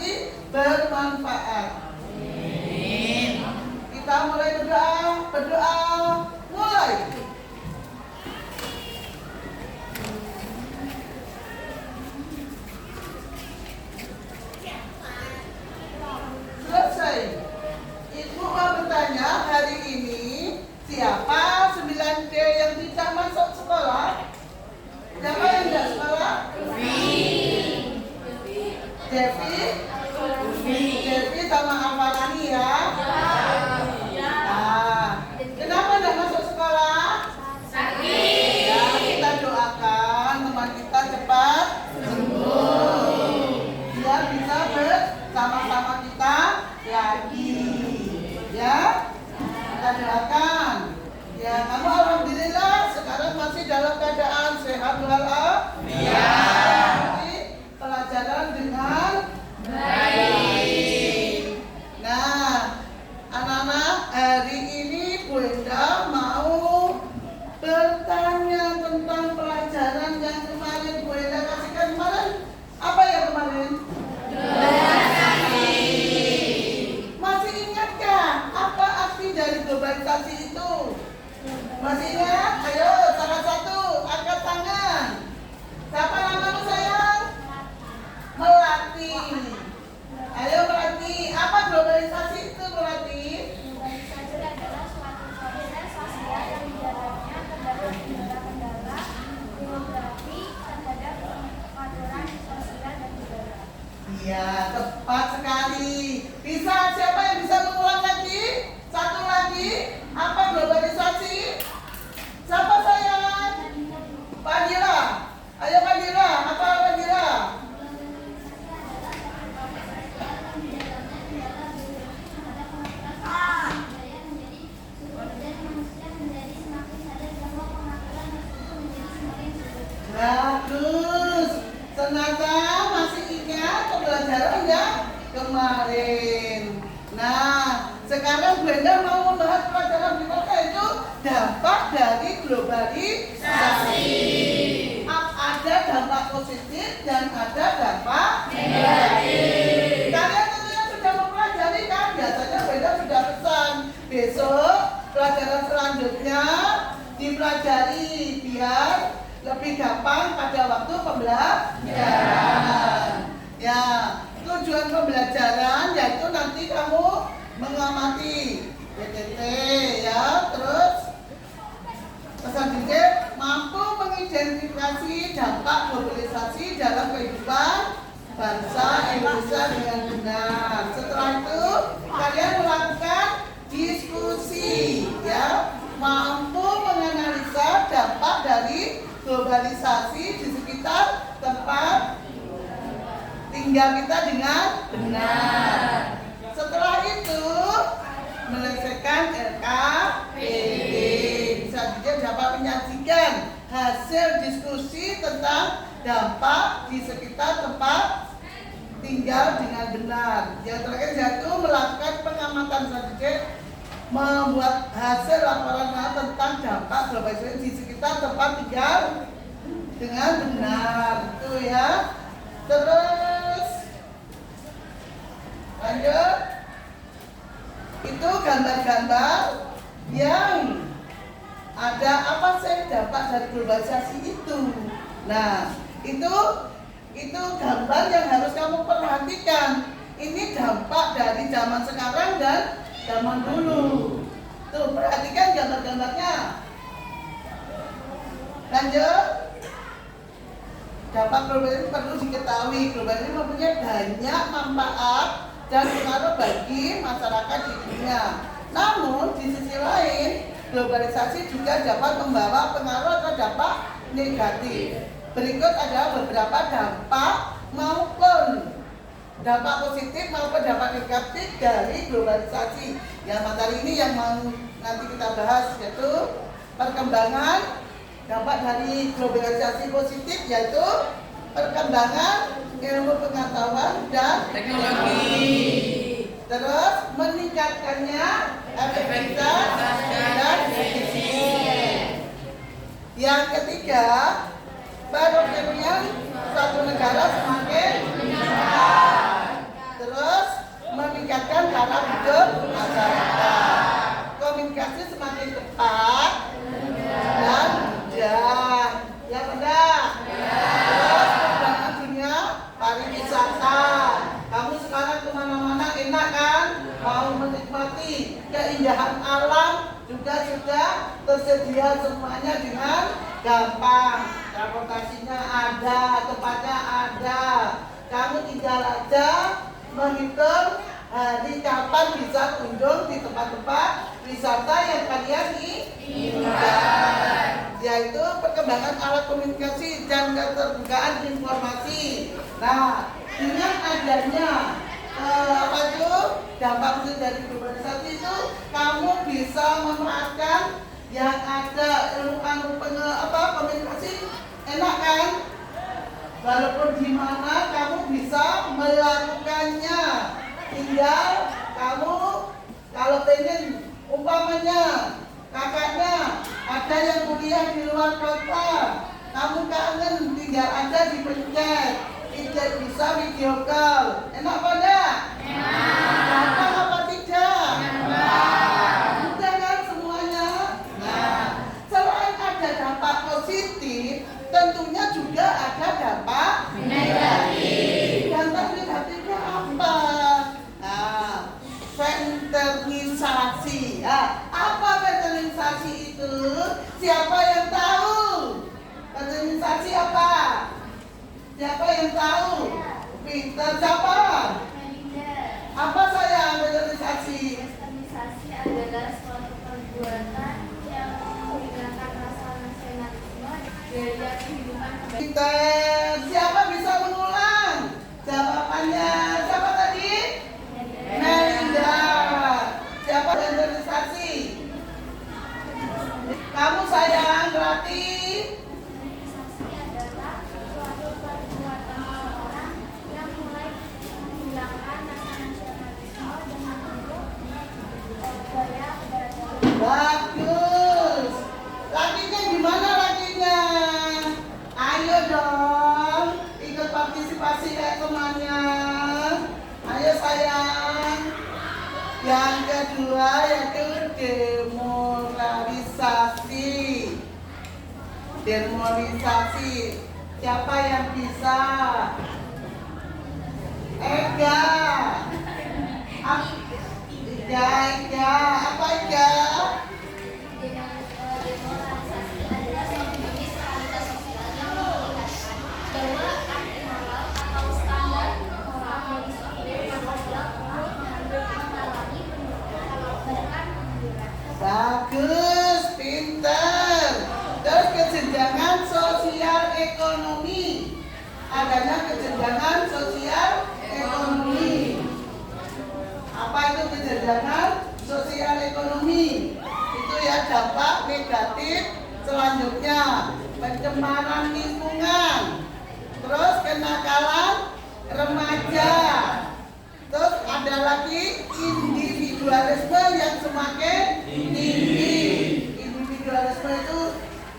nanti bermanfaat. Amin. Kita mulai berdoa, mulai. Selesai. Ibu mau bertanya, hari ini siapa 9D yang tidak masuk sekolah? Siapa yang tidak sekolah? Devi sama Amarani ya. Nah, kenapa tidak masuk sekolah? Sakit. Ya, kita doakan teman kita cepat sembuh. Dia bisa bersama-sama kita lagi. Ya, kita doakan. Ya, kamu alhamdulillah sekarang masih dalam keadaan sehat walafiat. Pelajaran dengan baik. Nah, anak-anak, hari ini Bu Enda mau bertanya tentang pelajaran yang kemarin Bu Enda kasihkan kemarin. Apa ya kemarin? Globalisasi. Masih ingatkah apa arti dari globalisasi itu? Masih ingat? Ayo, salah satu angkat tangan. Siapa namamu sayang? Melati. Ayo Melati, apa globalisasi itu Melati? Globalisasi adalah suatu proses sosial yang di dalamnya terdapat kendala-kendala geografi terhadap pengaturan sosial dan budaya. Iya, tepat sekali. Bisa, siapa yang bisa mengulang lagi? Satu lagi, apa globalisasi? Siapa sayang? Fadila. Ayo Fadila, apa Fadila? Bagus. Ternyata masih ingat pembelajaran yang kemarin. Nah, sekarang Brenda mau membahas pelajaran berikutnya yaitu dampak dari globalisasi. Ada dampak positif dan ada dampak negatif. Kalian tentunya sudah mempelajari kan? Biasanya Brenda sudah pesan besok pelajaran selanjutnya dipelajari biar lebih gampang pada waktu pembelajaran. Ya, tujuan pembelajaran yaitu nanti kamu mengamati PTT ya, terus pesan didik mampu mengidentifikasi dampak globalisasi dalam kehidupan bangsa Indonesia dengan benar. Setelah itu kalian melakukan diskusi ya, mampu menganalisa dampak dari globalisasi di sekitar tempat tinggal kita dengan benar. Setelah itu menyelesaikan LKPD. Bisa juga dapat menyajikan hasil diskusi tentang dampak di sekitar tempat tinggal dengan benar. Yang terakhir yaitu melakukan pengamatan statistik, membuat hasil laporan tentang dampak globalisasi di sekitar tempat tinggal dengan benar. Itu ya. Terus lanjut. Itu gambar-gambar yang ada apa sih dampak dari globalisasi itu. Nah, itu gambar yang harus kamu perhatikan. Ini dampak dari zaman sekarang dan zaman dulu. Tuh, perhatikan gambar-gambarnya. Lanjut. Dampak globalisasi perlu diketahui. Globalisasi mempunyai banyak manfaat dan pengaruh bagi masyarakat di dunia. Namun, di sisi lain, globalisasi juga dapat membawa pengaruh atau dampak negatif. Berikut adalah beberapa dampak maupun dampak positif maupun dampak negatif dari globalisasi. Yang materi ini yang mau nanti kita bahas yaitu perkembangan dampak dari globalisasi positif, yaitu perkembangan ilmu pengetahuan dan teknologi. Terus meningkatkannya efektivitas dan efisien. Yang ketiga, perekonomian suatu negara semakin meningkat. wisata. Kamu sekarang kemana-mana enak kan? Mau menikmati keindahan alam juga sudah tersedia semuanya dengan gampang. Transportasinya ada, tempatnya ada. Kamu tinggal aja menghitung hari kapan bisa kunjung di tempat-tempat wisata yang kalian inginkan, yaitu perkembangan alat komunikasi dan keterbukaan informasi. Nah, dengan adanya dampak dari globalisasi itu, kamu bisa memanfaatkan yang ada ilmu komunikasi, enak kan? Walaupun di mana kamu bisa melakukannya, tinggal kamu kalau pengen umpamanya kakaknya ada yang kuliah di luar kota, kamu kangen tinggal aja dipencet, tidak bisa video call, enak apa enggak? Gampang apa tidak? Mudah kan semuanya? Nah, selain ada dampak positif, tentunya juga ada dampak negatif. Dampak negatifnya apa? Nah, venterinisasi. Apa venterinisasi itu? Siapa yang tahu? Venterinisasi apa? Siapa yang tahu? Pintar siapa? Apa saya venterinisasi? Organisasi adalah suatu perbuatan yang menggunakan rasa nasionalisme gaya kehidupan Pintar. Siapa bisa mengulang? Jawabannya siapa tadi? Melinda. Siapa venterinisasi? Kamu sayang berarti? Organisasi adalah suatu perbuatan seseorang yang mulai menghilangkan rasa nasionalisme dan membentuk gaya keberagaman. Bagus. Lakinya gimana lakinya? Ayo dong, ikut partisipasi kayak temannya. Ayo sayang. Yang kedua yaitu demoralisasi. Demoralisasi. Siapa yang bisa? Ega. Ega. Apa Ega? Demoralisasi adalah suatu jenis realitas sosial yang memperlihatkan bahwa arti moral atau standar moral dari suatu sosial mengalami penurunan bahkan munduran. Bagus, pintar. Terus kesenjangan sosial ekonomi. Adanya kesenjangan sosial ekonomi. Apa itu kesenjangan sosial ekonomi? Itu ya dampak negatif selanjutnya. Pencemaran lingkungan. Terus kenakalan remaja. Terus ada lagi individualisme yang semakin tinggi. Individualisme itu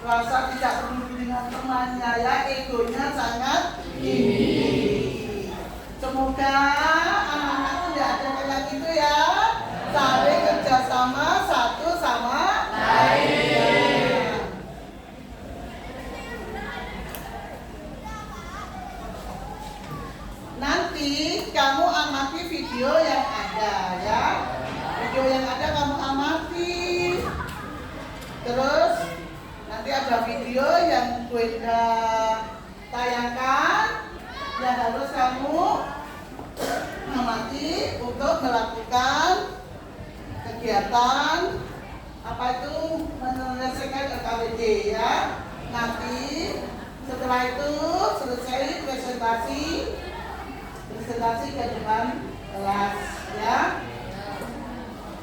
rasa tidak peduli dengan temannya, ya, egonya sangat tinggi. Semoga anak-anak itu tidak ada kayak gitu ya, saling kerjasama satu sama lain. Nanti kamu amati video yang ada ya. Video yang ada kamu amati. Terus nanti ada video yang Gwenda tayangkan yang harus kamu amati untuk melakukan kegiatan apa itu menyelesaikan LKWD ya. Nanti setelah itu selesai presentasi ke depan kelas ya.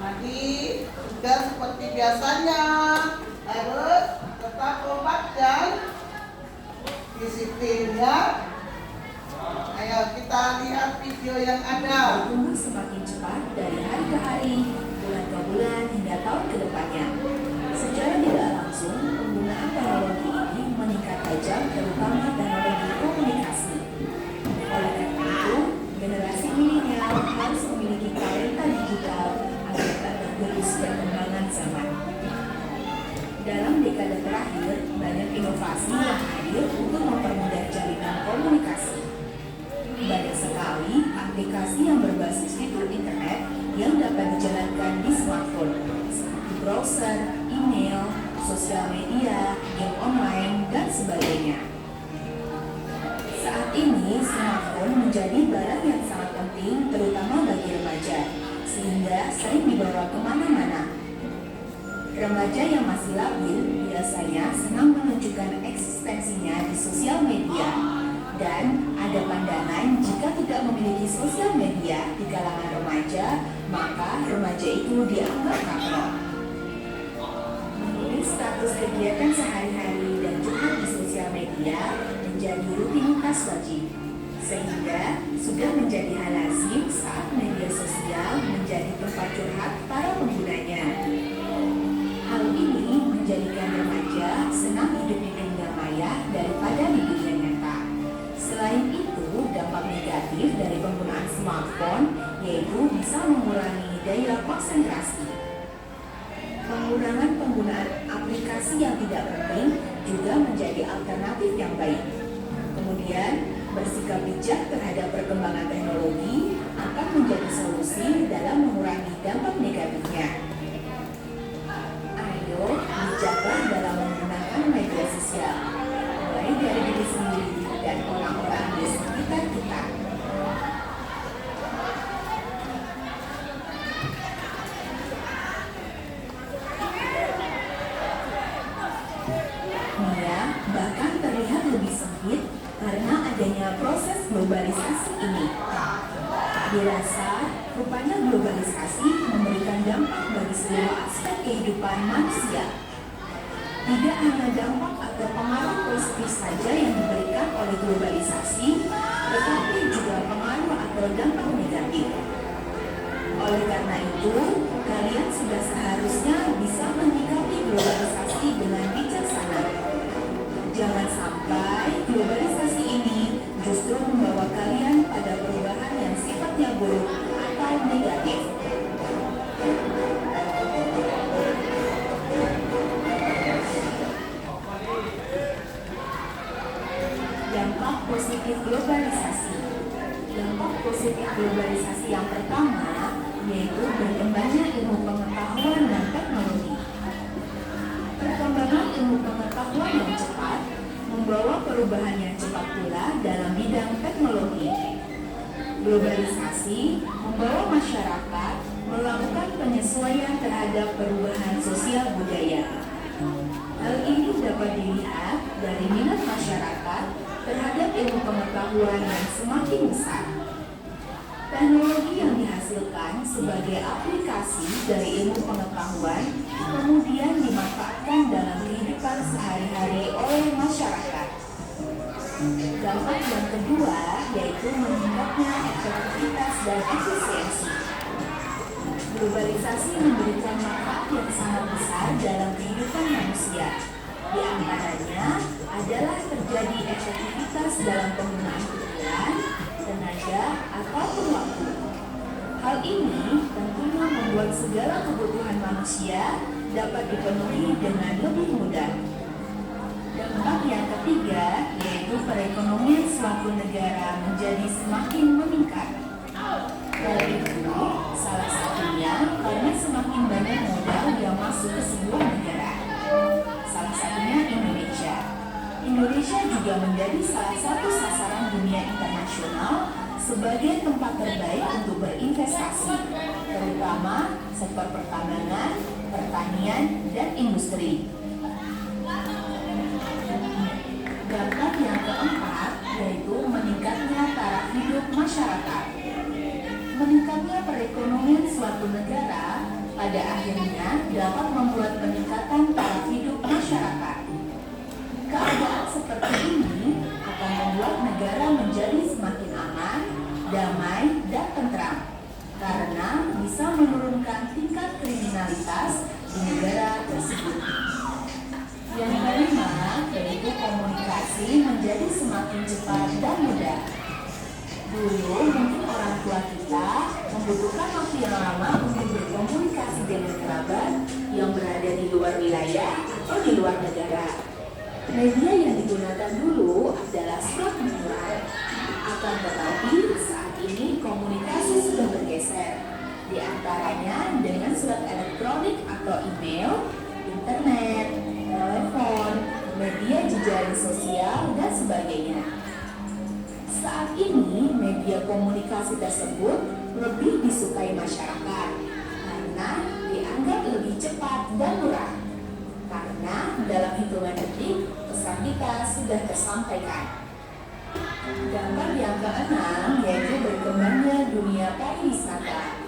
Nanti juga seperti biasanya harus tetap kompak dan disiplin ya. Ayo kita lihat video yang ada. Bertumbuh semakin cepat dari hari ke hari, bulan ke bulan hingga tahun ke depannya. Secara tidak langsung, penggunaan teknologi ini meningkat tajam, terutama teknologi komunikasi. Oleh karena itu, generasi milenial harus memiliki talenta digital agar dapat tergerus perkembangan zaman. Dalam dekade terakhir, banyak inovasi yang hadir untuk mempermudah jaringan komunikasi. Banyak browser, email, sosial media, game online, dan sebagainya. Saat ini, smartphone menjadi barang yang sangat penting terutama bagi remaja, sehingga sering dibawa kemana-mana. Remaja yang masih labil biasanya senang menunjukkan eksistensinya di sosial media, dan ada pandangan jika tidak memiliki sosial media di kalangan remaja, maka remaja itu dianggap kaprok. Menulis status kegiatan sehari-hari dan curhat di sosial media menjadi rutinitas wajib, sehingga sudah menjadi hal lazim saat media sosial menjadi tempat curhat para penggunanya. Hal ini menjadikan remaja senang hidup di dunia maya daripada di dunia nyata. Selain itu, dampak negatif dari penggunaan smartphone yaitu bisa mengurangi daya konsentrasi. Pengurangan penggunaan aplikasi yang tidak penting juga menjadi alternatif yang baik. Kemudian, bersikap bijak terhadap perkembangan teknologi akan menjadi solusi dalam mengurangi dampak negatifnya. Ayo, bijaklah dalam menggunakan media sosial, mulai dari diri sendiri dan orang-orang di sekitar kita. Dunia bahkan terlihat lebih sempit karena adanya proses globalisasi ini. Dirasa, rupanya globalisasi memberikan dampak bagi seluruh aspek kehidupan manusia. Tidak hanya dampak atau pengaruh positif saja yang diberikan oleh globalisasi, tetapi juga pengaruh atau dampak negatif. Oleh karena itu, kalian sudah seharusnya bisa menyikapi globalisasi dengan bijaksana. Jangan sampai globalisasi ini justru membawa kalian pada perubahan yang sifatnya buruk atau negatif. Dampak positif globalisasi. Dampak positif globalisasi yang pertama yaitu berkembangnya ilmu pengetahuan dan teknologi. Perkembangan ilmu pengetahuan yang cepat membawa perubahan yang cepat pula dalam bidang teknologi. Globalisasi membawa masyarakat melakukan penyesuaian terhadap perubahan sosial budaya. Hal ini dapat dilihat dari minat masyarakat terhadap ilmu pengetahuan yang semakin besar. Teknologi yang dihasilkan sebagai aplikasi dari ilmu pengetahuan kemudian dimanfaatkan dalam kehidupan sehari-hari oleh masyarakat. Dampak yang kedua yaitu meningkatnya efektivitas dan efisiensi. Globalisasi memberikan manfaat yang sangat besar dalam kehidupan manusia. Di antaranya adalah terjadi efektivitas dalam penggunaan pikiran, tenaga, ataupun waktu. Hal ini tentunya membuat segala kebutuhan manusia dapat dipenuhi dengan lebih mudah. Dampak yang ketiga yaitu perekonomian suatu negara menjadi semakin meningkat. Hal itu salah satunya karena semakin banyak modal yang masuk ke sebuah negara. Salah satunya Indonesia. Indonesia juga menjadi salah satu sasaran dunia internasional sebagai tempat terbaik untuk berinvestasi, terutama sektor pertambangan, pertanian, dan industri. Dampak yang keempat yaitu meningkatnya taraf hidup masyarakat. Meningkatnya perekonomian suatu negara pada akhirnya dapat membuat peningkatan taraf hidup masyarakat. Keadaan seperti ini akan membuat negara menjadi semakin aman, damai, dan tentram karena bisa menurunkan tingkat kriminalitas di negara tersebut. Yang kelima yaitu komunikasi menjadi semakin cepat dan mudah. Dulu mungkin orang tua kita membutuhkan waktu yang lama untuk berkomunikasi dengan kerabat yang berada di luar wilayah atau di luar negara. Media yang digunakan dulu adalah surat menyurat. Akan tetapi saat ini komunikasi sudah bergeser. Di antaranya dengan surat elektronik atau email sebagainya. Saat ini, media komunikasi tersebut lebih disukai masyarakat karena dianggap lebih cepat dan murah. Karena dalam hitungan detik, pesan kita sudah tersampaikan. Dampak yang keenam yaitu berkembangnya dunia pariwisata.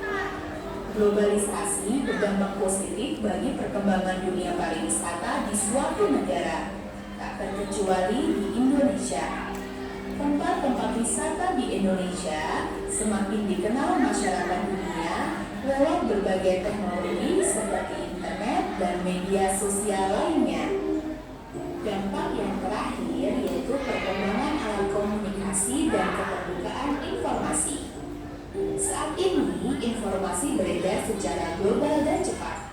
Globalisasi berdampak positif bagi perkembangan dunia pariwisata di suatu negara, tak terkecuali di Indonesia. Tempat-tempat wisata di Indonesia semakin dikenal masyarakat dunia lewat berbagai teknologi seperti internet dan media sosial lainnya. Dampak yang terakhir yaitu perkembangan alat komunikasi dan keterbukaan informasi. Saat ini, informasi beredar secara global dan cepat.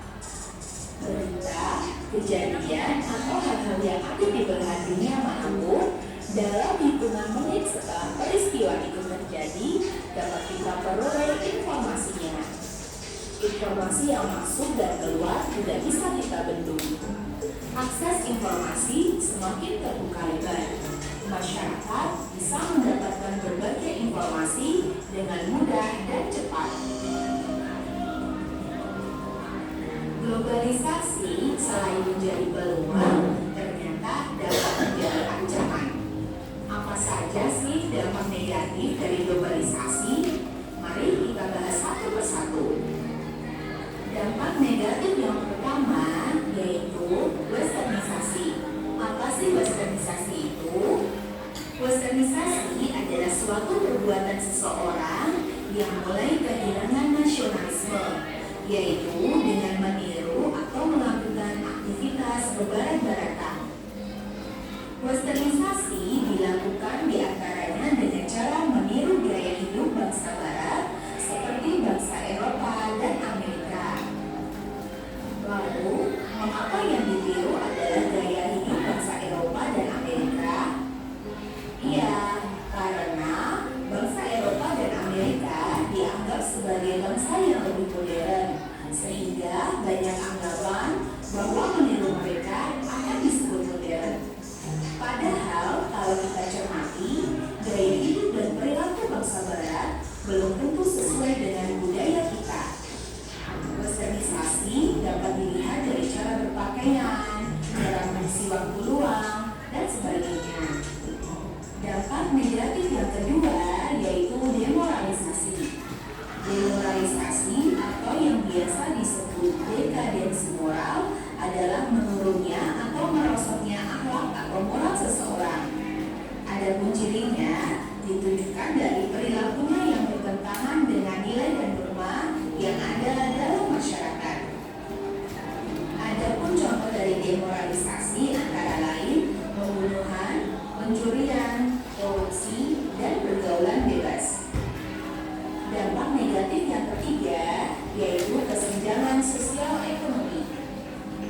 Berita, kejadian, atau hal-hal yang ada di belahan dunia manapun dalam hitungan menit setelah peristiwa itu terjadi dapat kita peroleh informasinya. Informasi yang masuk dan keluar tidak bisa kita bendung. Akses informasi semakin terbuka lebar. Masyarakat bisa mendapatkan berbagai informasi dengan mudah dan cepat. Globalisasi selain menjadi peluang, ternyata dapat menjadi ancaman. Apa saja sih dampak negatif dari globalisasi? Mari kita bahas satu persatu. Dampak negatif yang pertama yaitu westernisasi. Apa sih westernisasi itu? Westernisasi adalah suatu perbuatan seseorang yang mulai kehilangan nasionalisme, yaitu dengan meniru atau melakukan aktivitas kebarat-baratan. Westernisasi dilakukan diantaranya dengan cara meniru gaya hidup bangsa barat seperti bangsa Eropa dan Amerika. Lalu, mengapa yang ditiru adalah gaya hidup bangsa Eropa dan Amerika? Iya, karena bangsa Eropa dan Amerika dianggap sebagai bangsa yang lebih modern, sehingga banyak anggapan bahwa meniru mereka akan disebut modern. Padahal kalau kita cermati, gaya hidup dan perilaku bangsa barat belum tentu sesuai dengan budaya kita. Westernisasi dapat dilihat dari cara berpakaian, cara mengisi waktu luang, dan sebagainya. Dampak negatif yang kedua yaitu demoralisasi. Demoralisasi atau yang biasa disebut dekadensi moral adalah menurunnya atau merosotnya akhlak atau moral seseorang. Adapun cirinya ditunjukkan dari perilakunya yang bertentangan dengan nilai dan norma yang ada dalam masyarakat. Adapun contoh dari demoralisasi antara lain pembunuhan, pencurian, korupsi, dan pergaulan bebas. Dampak negatif yang ketiga yaitu kesenjangan sosial ekonomi.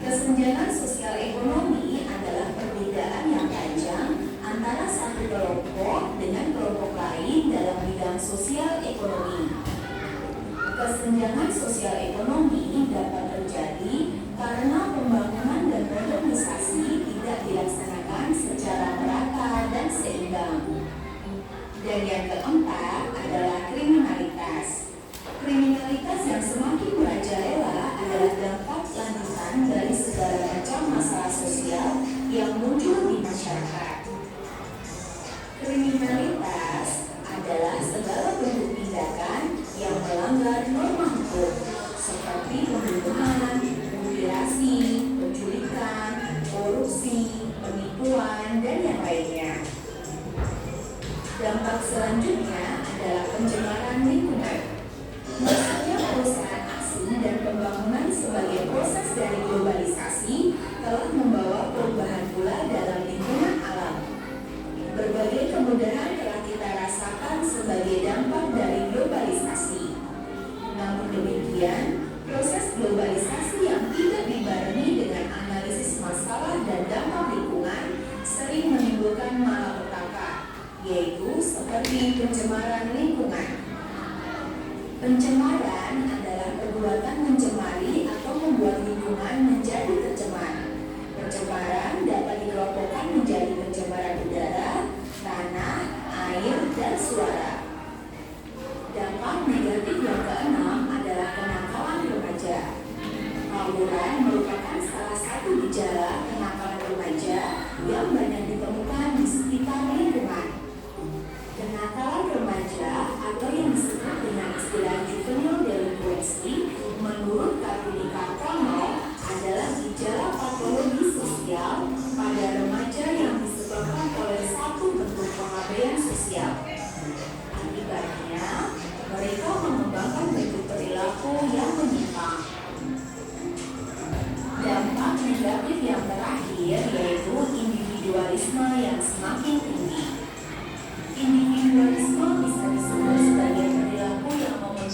Kesenjangan sosial ekonomi adalah perbedaan yang tajam antara satu kelompok dengan kelompok lain dalam bidang sosial ekonomi. Kesenjangan sosial ekonomi dapat terjadi karena pembangunan dan modernisasi tidak dilaksanakan secara merata dan seimbang. Dan yang keempat adalah kriminalitas. Kriminalitas yang semakin merajalela adalah dampak lanjutan dari segala macam masalah sosial yang muncul di masyarakat. Kriminalitas adalah segala bentuk tindakan yang melanggar norma hukum seperti pembunuhan, mutilasi, penculikan, korupsi, penipuan, dan yang lainnya. Dampak selanjutnya adalah pencemaran lingkungan. Masuknya perusahaan asing dan pembangunan sebagai proses dari globalisasi telah membawa perubahan pula dalam lingkungan alam. Berbagai kemudahan telah kita rasakan sebagai dampak dari globalisasi. Namun demikian, proses globalisasi yang tidak dibarengi dengan analisis masalah dan dampak lingkungan sering menimbulkan malapetaka, yaitu seperti pencemaran lingkungan. Pencemaran adalah perbuatan mencemari atau membuat lingkungan menjadi tercemar. Pencemaran dapat dikelompokkan menjadi pencemaran udara,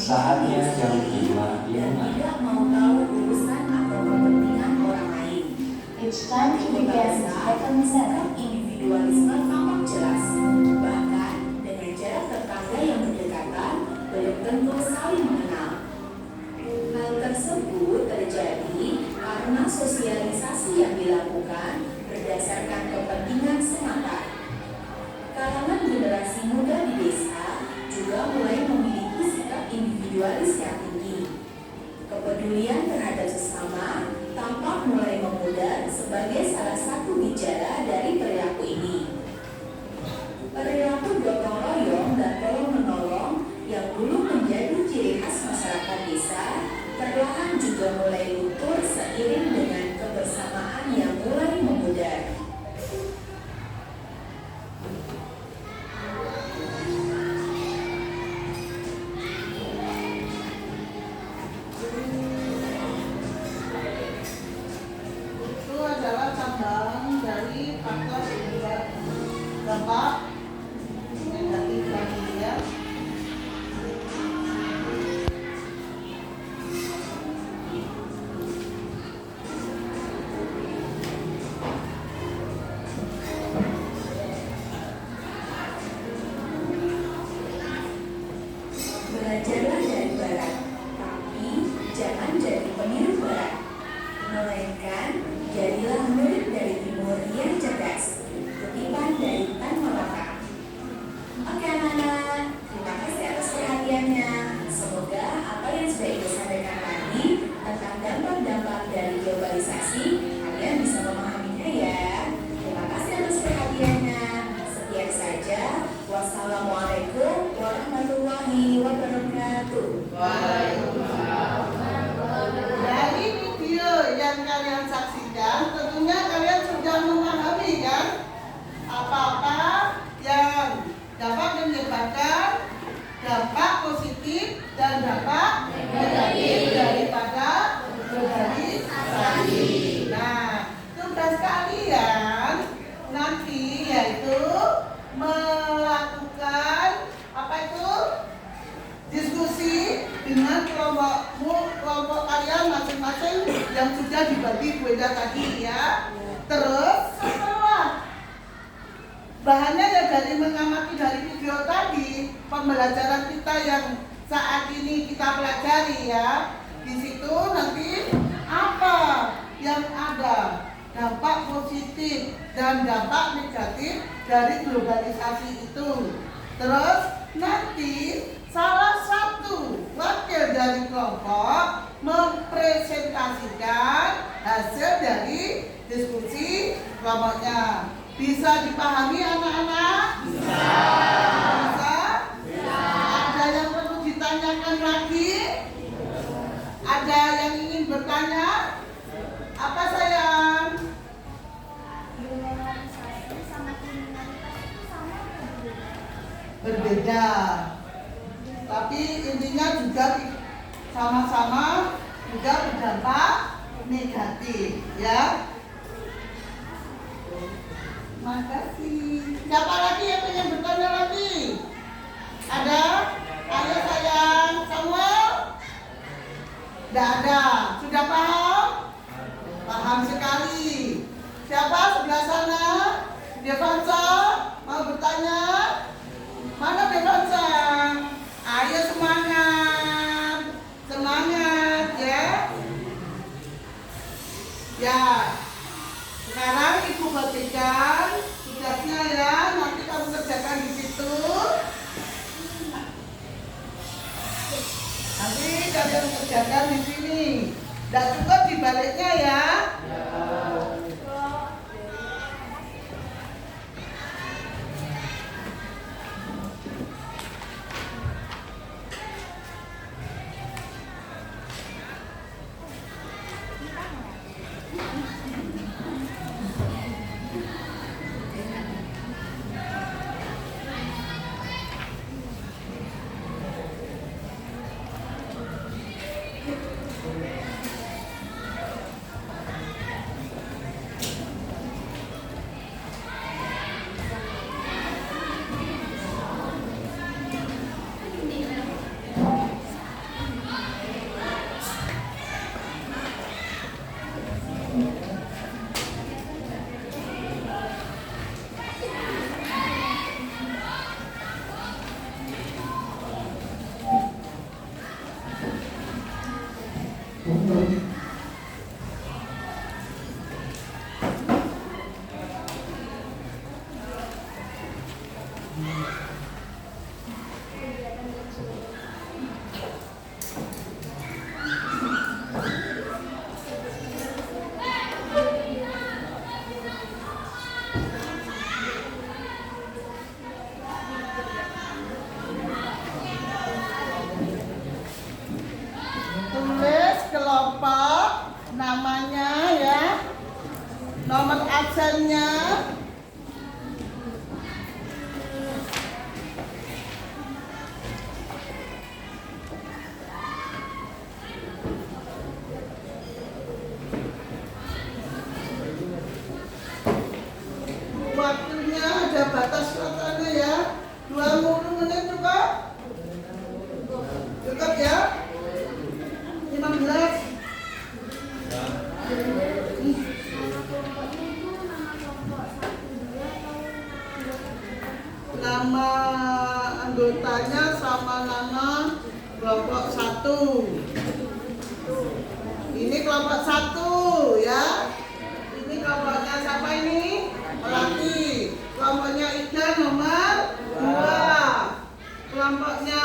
Saatnya cari hikmah dan iman. tidak mau tahu urusan atau kepentingan orang lain. It's time to begin item 7. Individualisme tampak jelas, bahkan dengan jarak tetangga yang berdekatan belum tentu saling mengenal. Hal tersebut terjadi karena sosialisasi yang dilakukan berdasarkan kepentingan semata. Kalangan generasi muda di desa juga mulai memiliki sikap individualis yang tinggi. Kepedulian terhadap sesama tampak mulai memudar sebagai salah satu gejala dari perilaku ini. Perilaku gotong royong dan tolong menolong yang dulu menjadi ciri khas masyarakat desa perlahan juga mulai luntur seiring dengan kebersamaan yang mulai memudar. Itu adalah tambahan dari faktor dampak negatif tadi ya. Belajarlah dari barat, tapi jangan jadi peniru barat, melainkan jadilah murid dari timur yang cerdas. Kutipan dari Tan Malaka. Oke anak-anak, terima kasih atas perhatiannya. Semoga apa yang sudah Ibu sampaikan tadi tentang dampak-dampak dari globalisasi kalian bisa memahaminya ya. Terima kasih atas perhatiannya. Sekian saja. Wassalamualaikum warahmatullahi wabarakatuh. Dari video yang kalian saksikan, tentunya kalian sudah memahami kan apa-apa yang dapat menyebabkan dampak positif dan dampak negatif daripada globalisasi. Nah, tugas kalian nanti yaitu melakukan apa itu? Diskusi dengan kelompok kalian masing-masing yang sudah dibagi beda tadi ya. Terus setelah bahannya ya dari mengamati dari video tadi, pembelajaran kita yang saat ini kita pelajari ya. Di situ nanti apa yang ada dampak positif dan dampak negatif dari globalisasi itu. Terus nanti salah satu wakil dari kelompok mempresentasikan hasil dari diskusi kelompoknya. Bisa dipahami anak-anak? Bisa. Bisa? Ada yang perlu ditanyakan lagi? Ada yang ingin bertanya? Apa sayang? Globalisasi sama kriminalitas itu sama atau berbeda? Berbeda. Tapi intinya juga sama-sama juga berdampak negatif ya. Makasih. Siapa lagi yang ingin bertanya lagi? Ada? Ayo sayang, Samuel? Tidak ada. Sudah paham? Paham sekali. Siapa sebelah sana? Devansa? Mau bertanya? Mana Devansa? Ayo semangat. Semangat ya. Ya. Sekarang Ibu bagikan tugasnya ya. Nanti kamu kerjakan di situ. Nanti kalian kerjakan di sini. Tidak cukup di baliknya ya. absennya waktunya ada batas katanya ya, 20 menit cukup? Cukup ya? 15. Nama anggotanya sama nama kelompok 1. Ini kelompok 1 ya. Ini kelompoknya siapa ini? Melati. Kelompoknya Ida nomor 2. Kelompoknya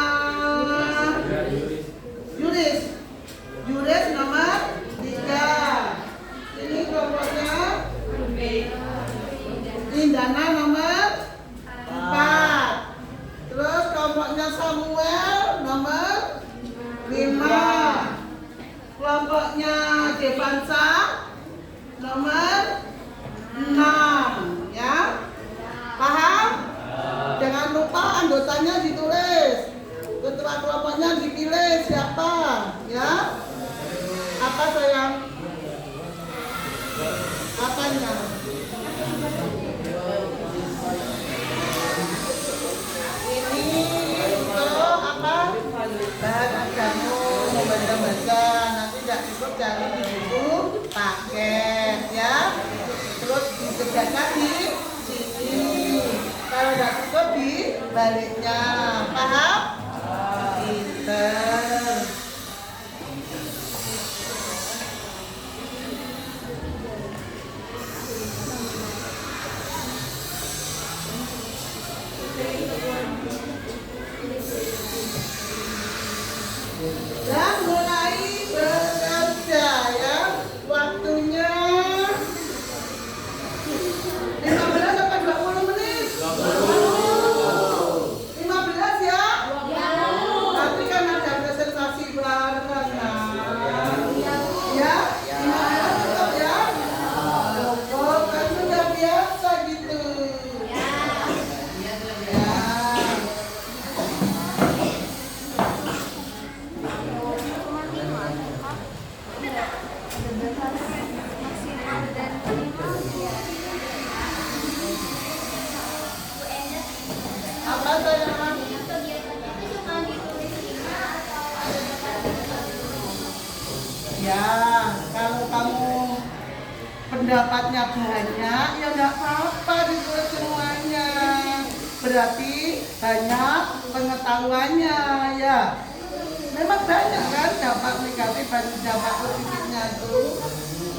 Yuris nomor 3. Ini kelompoknya Indana nomor 4. Terus kelompoknya Samuel nomor 5. Kelompoknya Devansa nomor 6 ya. Paham? Jangan lupa anggotanya ditulis. Ketua kelompoknya dipilih siapa ya. Apa sayang? Apanya? Ini untuk apa? Bahan jamu membaca-baca. Nanti tidak cukup cari di buku paket ya. Terus dikerjakan di sini. Kalau tidak cukup di baliknya. Paham? Pinter. Dan mulai bekerja ya. Waktunya 15 sampai 20 menit. 15 ya? Nanti kan ada presentasi bareng ya. 15 tetap ya? Oh, kan sudah biasa gitu. Ya. Apa sayang? Ya, kalau kamu pendapatnya banyak, ya nggak apa-apa ditulis semuanya. Berarti banyak pengetahuannya ya. Memang banyak kan dampak negatif dan dampak positifnya itu.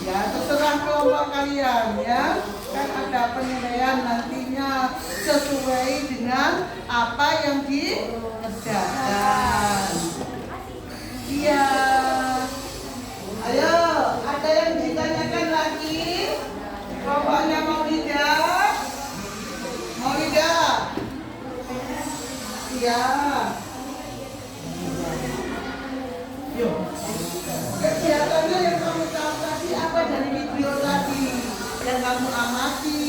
Ya, terserah kelompok kalian ya. Kan ada penilaian nantinya sesuai dengan apa yang dikerjakan. Iya. Ayo, ada yang ditanyakan lagi? Kelompoknya Maulida? Maulida? Iya. Yuk. Kegiatannya yang kamu tahu tadi apa dari video tadi? Yang kamu amati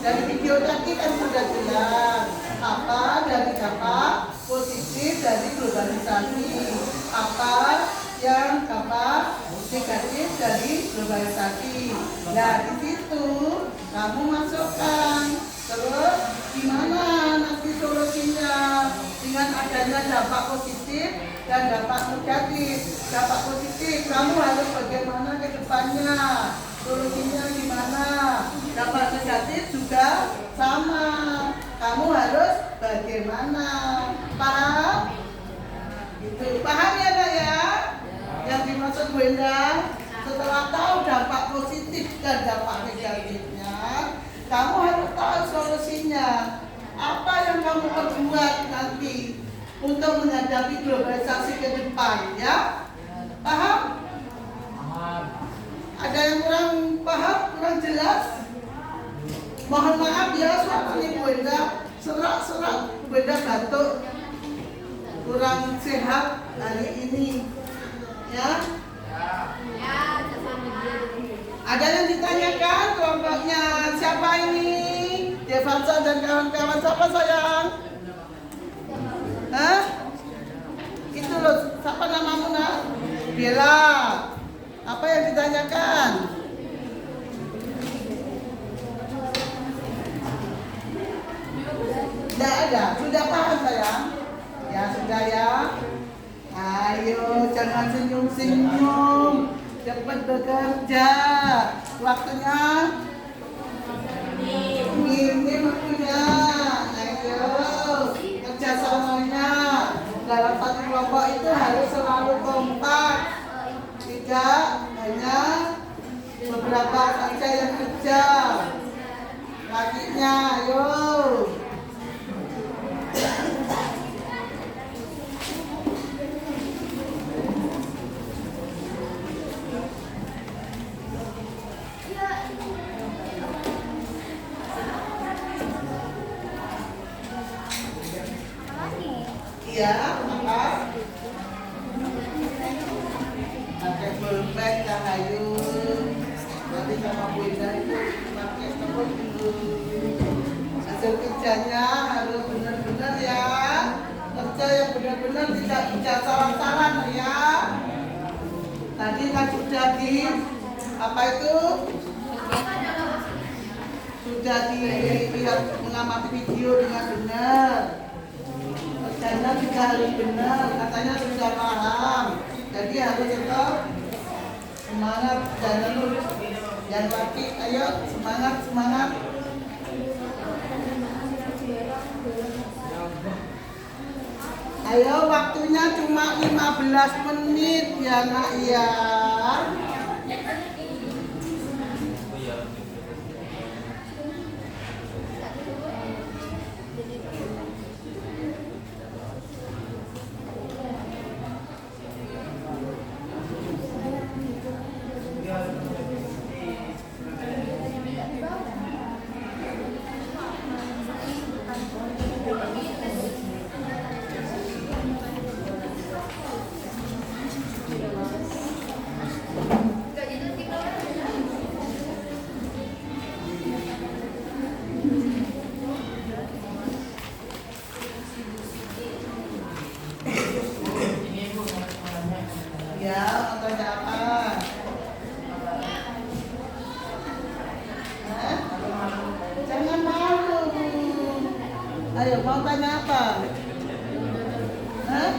dari video tadi kan sudah jelas apa dari dampak positif dari globalisasi, apa yang dampak negatif dari globalisasi. Nah di situ kamu masukkan. Terus gimana nanti solusinya dengan adanya dampak positif dan dampak negatif. Dampak positif kamu harus bagaimana ke depannya, solusinya gimana. Dampak negatif juga sama, kamu harus bagaimana. Paham? Itu paham ya Kak ya? Yang dimaksud Bu Endang, setelah tahu dampak positif dan dampak negatifnya, kamu harus tahu solusinya. Apa yang kamu perbuat nanti untuk menghadapi globalisasi ke depan ya? Paham? Ada yang kurang paham, kurang jelas? Mohon maaf ya, suaranya Bu Endang serak-serak, Bu Endang batuk, kurang sehat hari ini ya. Ada yang ditanyakan kelompoknya? Siapa ini? Devansa dan kawan-kawan, siapa sayang? Hah? Itu loh, siapa namamu nak? Bella. Apa yang ditanyakan? Tidak ada, sudah paham sayang? Ya sudah ya. Ayo, jangan senyum-senyum. Cepat bekerja. Waktunya ini waktunya. Ayo, kerjasamanya dalam satu kelompok itu harus selalu kompak. Tidak hanya beberapa saja yang kerja. Lakinya, ayo. Iya, apa? Pakai pulpen Cahayu. Nanti sama Bu Indah itu pakai tepung dulu. Hasil kerjanya harus benar-benar ya. Kerja yang benar-benar tidak bisa salah-salah ya. Tadi kan sudah di apa itu? Sudah dilihat mengamati video dengan benar. Kerjanya juga harus benar, katanya sudah paham. Jadi harus tetap semangat dan terus. Yang laki, ayo semangat semangat. Ayo waktunya cuma 15 menit ya nak ya. Ya, mau tanya apa? Hah? Jangan malu. Ayo, mau tanya apa? Hah?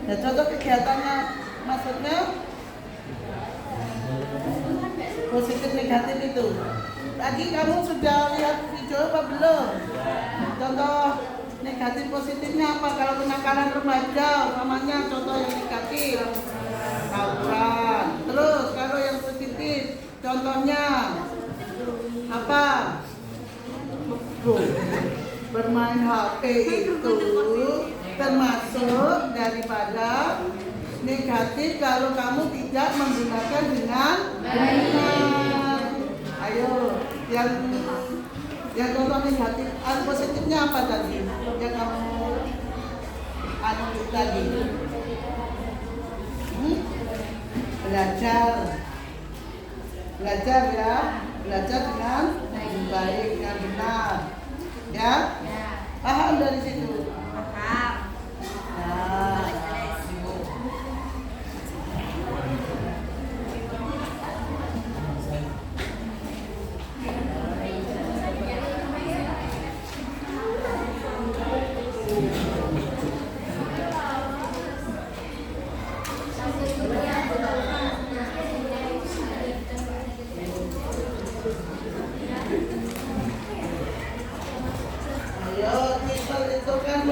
Ya, contoh kegiatannya maksudnya positif negatif itu. Tadi kamu sudah lihat video apa belum? Contoh negatif positifnya apa? Kalau kenakalan remaja, namanya contoh yang negatif, tawuran. Terus kalau yang positif, contohnya apa? Bermain HP itu termasuk daripada negatif kalau kamu tidak menggunakan dengan benar. Ayo, yang contoh negatif, positifnya apa tadi? Yang kamu tadi? Belajar ya, belajar dengan baik, dengan benar, ya? Paham dari situ? Paham. Nah. Ayo, kita itu kan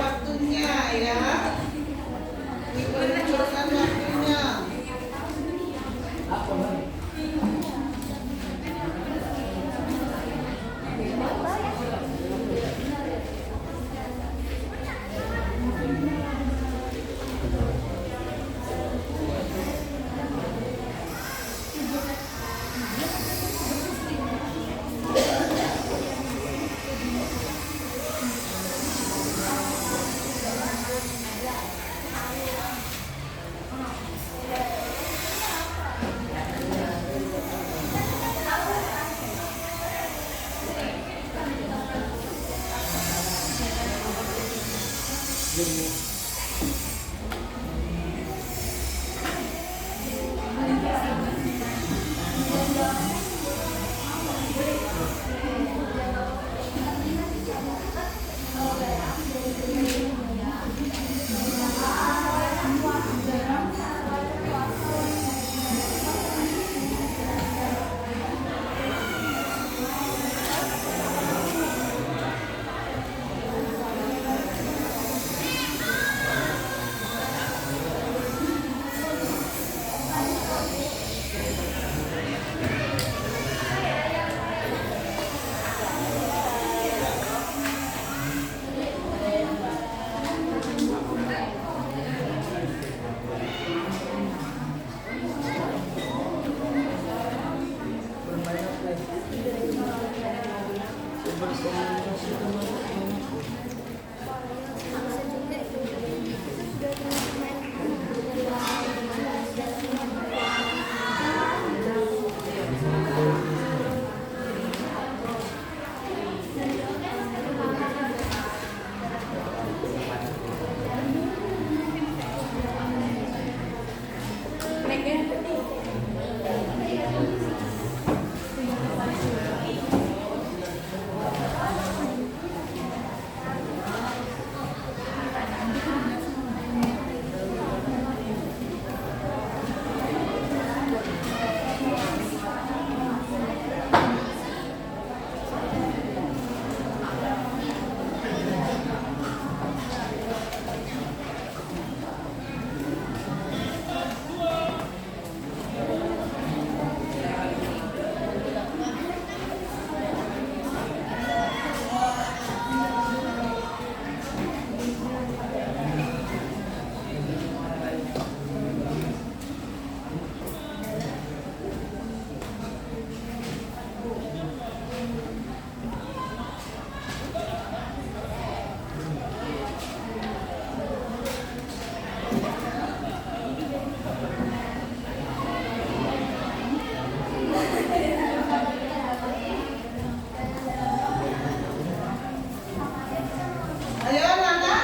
Ayo anak-anak,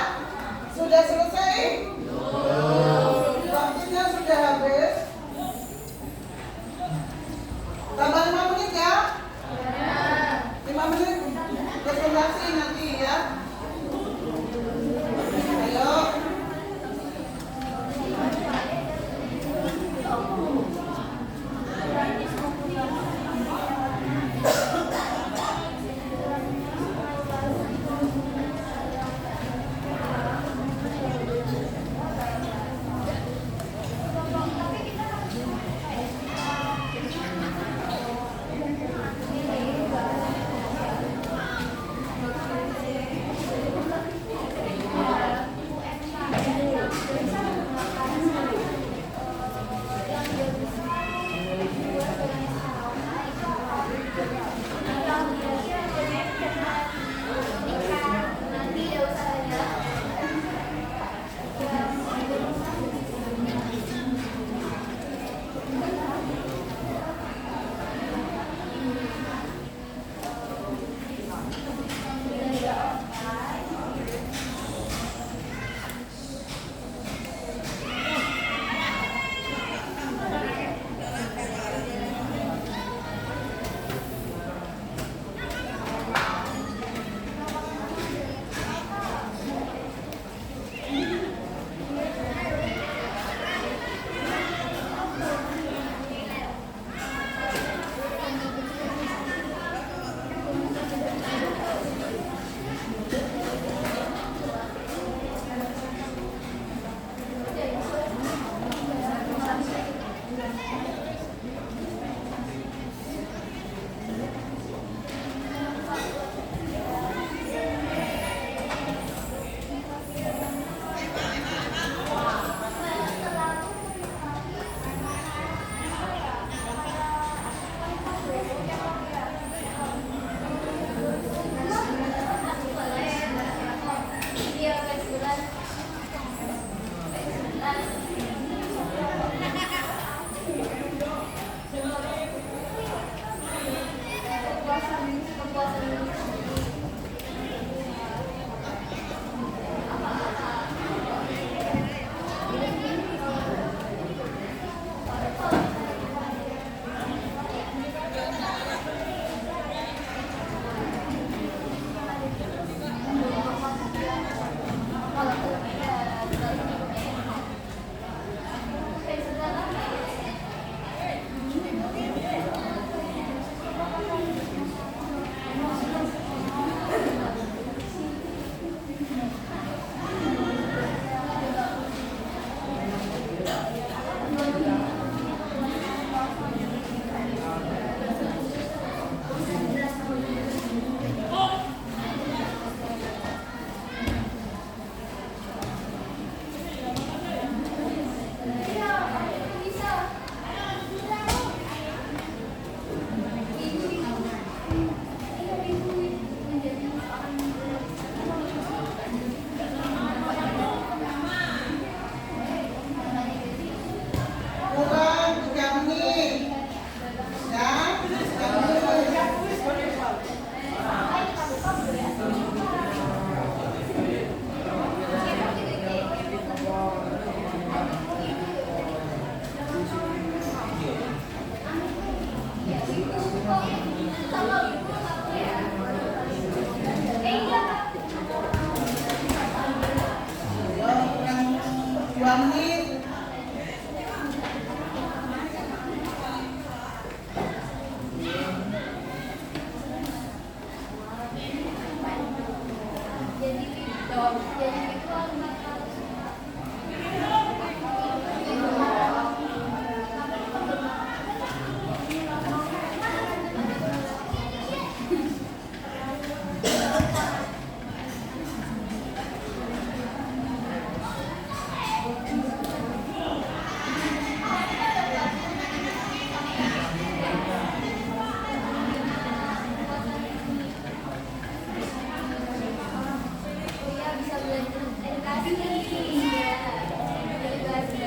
sudah selesai? Waktunya sudah habis. Tambah 5 menit ya? 5 menit presentasi nanti ya. Ayo. menit. Bisa belajar edukasi.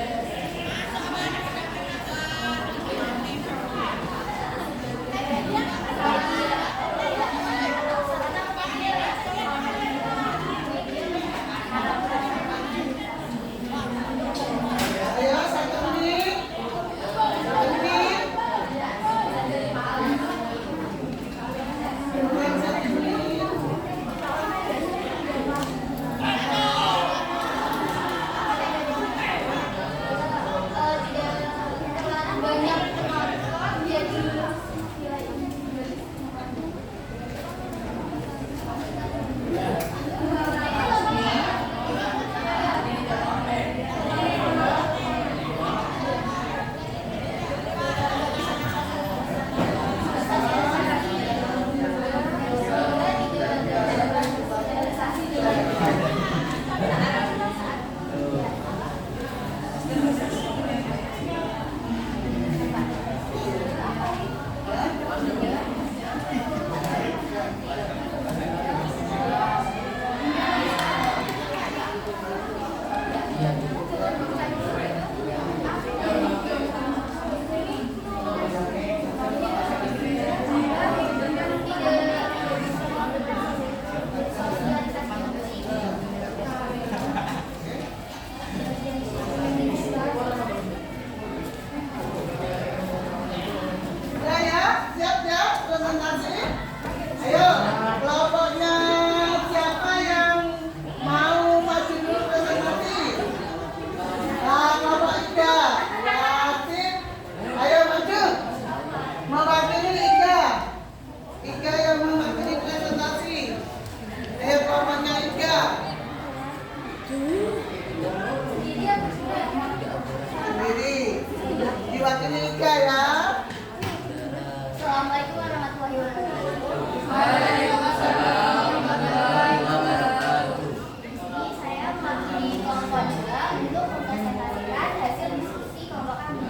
Ayo, 1 menit. 1 menit. Kurang 1 menit. Banyak penonton jadi Udah ya, siap ya presentasi. Ayo, kelompoknya siapa yang mau maju dulu presentasi? Nah, kelompok Ida, Yasin, ayo maju. Mewakili Ida. Ida yang mewakili presentasi. Ayo kelompoknya Ida. Sendiri. Diwakili Ida ya. Assalamualaikum warahmatullahi wabarakatuh. Di sini saya mewakili kelompok 2 untuk mempresentasikan hasil diskusi kelompok kami.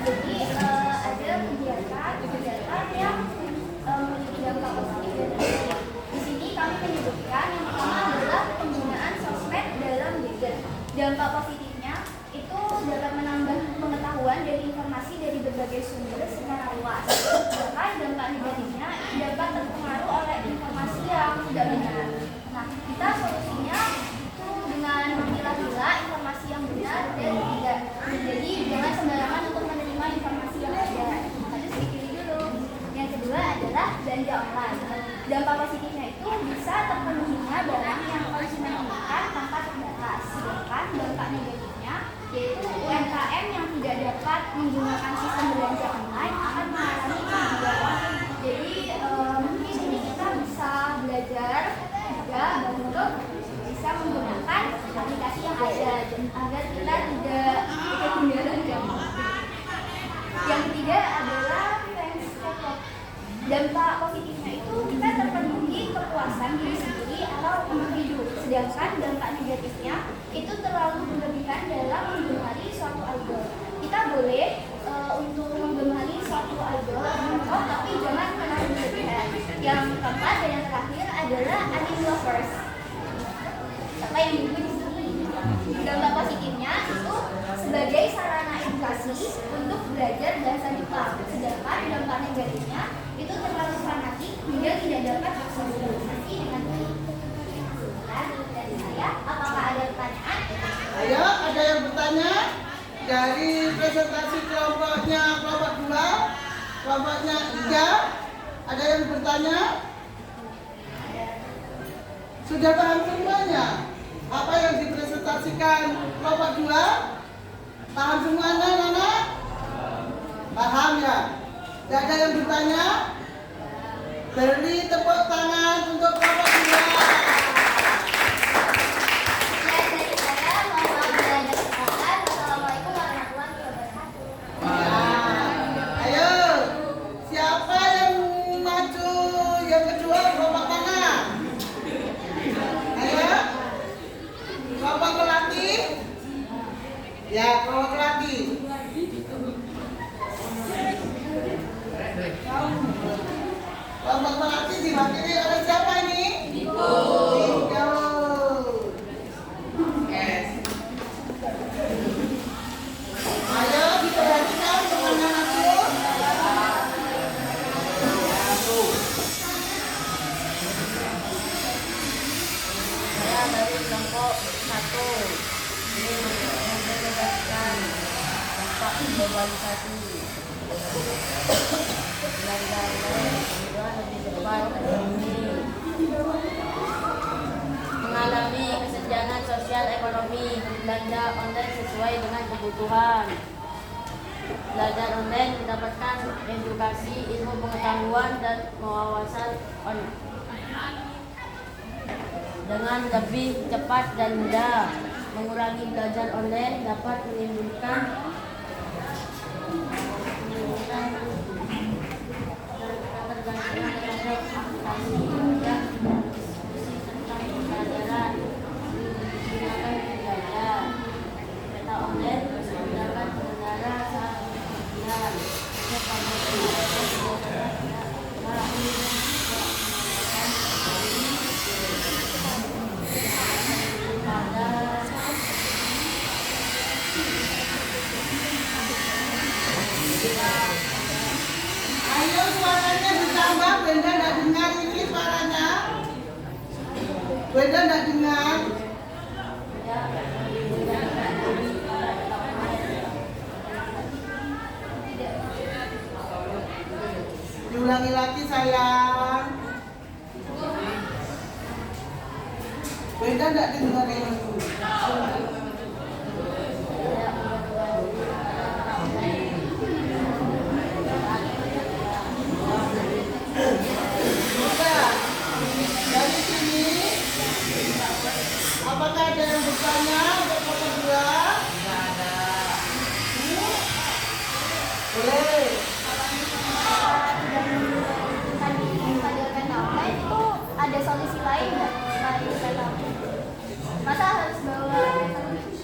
Jadi ada kegiatan yang memiliki dampak positif dan negatif. Di sini kami menyebutkan yang pertama adalah penggunaan sosmed dalam belajar. Dampak positifnya itu dapat menambah pengetahuan dan informasi dari berbagai sumber secara luas. Sedangkan dampak negatifnya dapat terpengaruh oleh informasi yang tidak benar. Nah, kita solusinya itu dengan memilah-milah informasi yang benar dan tidak. Jadi jangan sembarangan untuk menerima informasi yang ada. Harus dipilih dulu. Yang kedua adalah belanja online. Dampak positifnya itu bisa terpenuhinya barang yang konsumen inginkan tanpa terbatas. Sedangkan dampak negatifnya yaitu UMKM yang tidak dapat menggunakan sistem belanja online akan mengalami kerugian. Jadi mungkin ini kita bisa belajar juga untuk bisa menggunakan aplikasi yang ada agar kita tidak ketinggalan zaman. Yang ketiga adalah fans K-pop. Dampak positifnya itu kita terpenuhi kepuasan diri sendiri atau untuk hidup. Sedangkan dampak negatifnya itu terlalu berlebihan dalam menggemari suatu idol. Kita boleh untuk menggemari suatu idol tapi jangan terlalu berlebihan. Yang keempat dan yang terakhir adalah anime lovers. Siapa yang bingung? Dampak positifnya itu sebagai sarana edukasi untuk belajar bahasa Jepang. Sedangkan dampak negatifnya itu terlalu fanatik hingga tidak dapat bersosialisasi dengan baik. Dari saya, apakah ada pertanyaan? Ayo, ada yang bertanya? Dari presentasi kelompoknya kelompok 2, kelompoknya Ida, ada yang bertanya? Sudah paham semuanya? Apa yang dipresentasikan kelompok 2? Paham semuanya, anak? Paham ya? Tidak ada yang bertanya? Beri tepuk tangan untuk Bapak Dua. Sekian dari saya, mohon maaf bila ada kesalahan. Wassalamualaikum warahmatullahi wabarakatuh. Ayo, siapa yang maju yang kedua kelompok tangan? Ayo, kelompok lelaki. Ya, kelompok lelaki. Kelompok lelaki diwakili oleh siapa ini? Diko. Yes. Ayo diperhatikan teman anakku. Saya dari kelompok 1. Ini menjelaskan dampak globalisasi. Belanda lebih cepat ekonomi, mengalami kesenjangan sosial ekonomi, belanja online sesuai dengan kebutuhan. Belajar online mendapatkan edukasi, ilmu pengetahuan dan wawasan dengan lebih cepat dan mudah. Mengurangi belajar online dapat menimbulkan ketergantungan terhadap aplikasi dan diskusi tentang pembelajaran menggunakan belajar. Peta online dapat mengenara saat ujian. Ayo suaranya ditambah, Brenda tidak dengar ini suaranya. Brenda tidak dengar. Diulangi lagi sayang. Brenda tidak dengar ini. Dari sini, apakah ada yang bertanya untuk kelompok kedua? Tidak ada. Boleh. Tadi pada peta online itu ada solusi lain nggak selain peta online? Masa harus bawa peta online?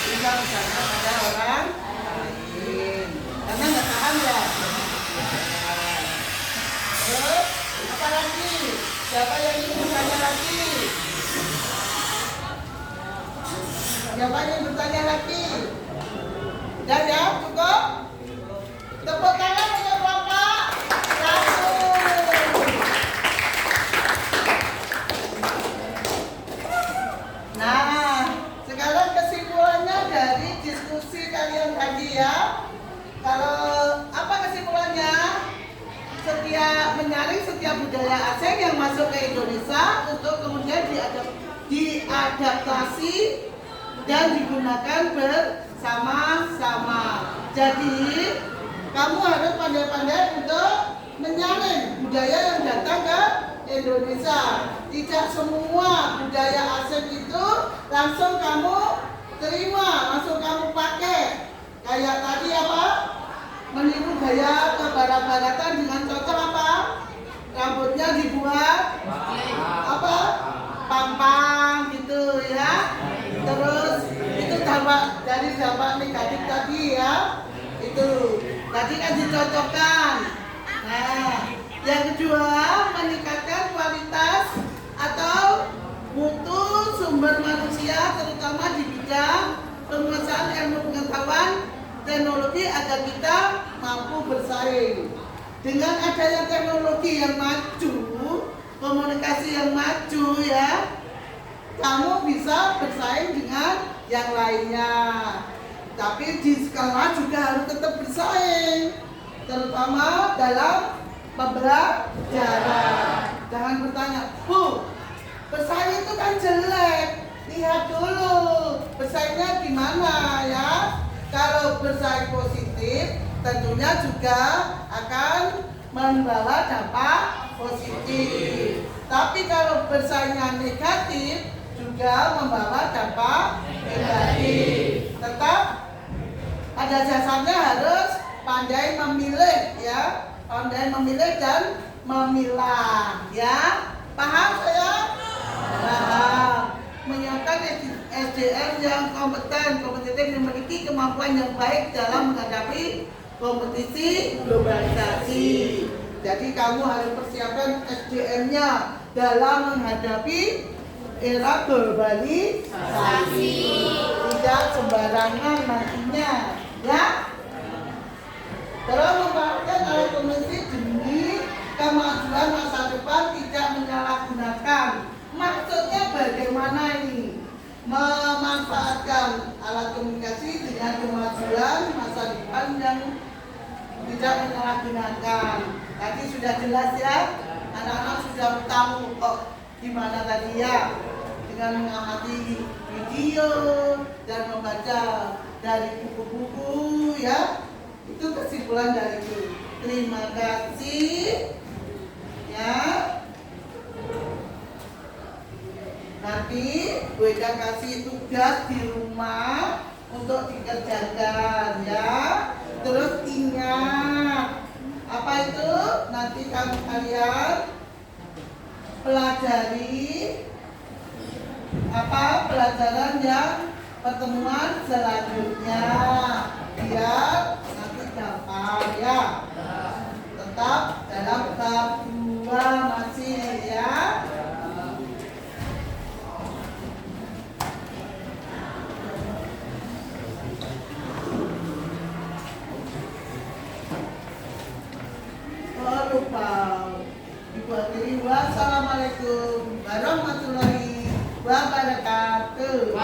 Bisa misalkan ada orang lain. Karena nggak paham ya. Terus, apa lagi? Siapa yang ingin bertanya lagi? Siapa yang bertanya lagi? Udah ya, cukup? Tepuk tangan untuk Bapak. Satu. Nah, sekarang kesimpulannya dari diskusi kalian tadi ya. Kalau apa kesimpulannya? Menyaring setiap budaya asing yang masuk ke Indonesia untuk kemudian diadaptasi dan digunakan bersama-sama. Jadi kamu harus pandai-pandai untuk menyaring budaya yang datang ke Indonesia. Tidak semua budaya asing itu langsung kamu terima, langsung kamu pakai. Kayak tadi apa? Meniru gaya kebarat-baratan dengan cocok apa? Rambutnya dibuat apa? Pang-pang gitu ya. Terus itu dampak dari dampak negatif tadi ya. Itu tadi kan dicocokkan. Nah, yang kedua meningkatkan kualitas atau mutu sumber manusia terutama di bidang penguasaan ilmu pengetahuan teknologi agar kita mampu bersaing. Dengan adanya teknologi yang maju, komunikasi yang maju ya, kamu bisa bersaing dengan yang lainnya. Tapi di sekolah juga harus tetap bersaing, terutama dalam pembelajaran. Jangan bertanya, Bu, bersaing itu kan jelek. Lihat dulu bersaingnya gimana ya. Kalau bersaing positif, tentunya juga akan membawa dampak positif. Tapi kalau bersaingnya negatif, juga membawa dampak negatif. Tetap pada dasarnya harus pandai memilih ya, pandai memilih dan memilah ya. Paham saya? Paham. Menyiapkan SDM yang kompetitif memiliki kemampuan yang baik dalam menghadapi kompetisi globalisasi. Jadi kamu harus persiapkan SDM-nya dalam menghadapi era globalisasi. Tidak sembarangan nantinya, ya. Terus membangun oleh komisi demi kemajuan masa depan tidak menyalahgunakan. Maksudnya bagaimana ini? Memanfaatkan alat komunikasi dengan kemajuan masa depan yang tidak menyalahgunakan. Tadi sudah jelas ya, anak-anak sudah tahu kok gimana tadi ya, dengan mengamati video dan membaca dari buku-buku ya. Itu kesimpulan dari itu. Terima kasih ya. Nanti gue akan kasih tugas di rumah untuk dikerjakan ya. Terus ingat apa itu? Nanti kalian pelajari apa pelajaran yang pertemuan selanjutnya biar nanti gampang ya. Tetap dalam bab 2 masih ya. Lupa. Ibu akhiri wassalamualaikum warahmatullahi wabarakatuh.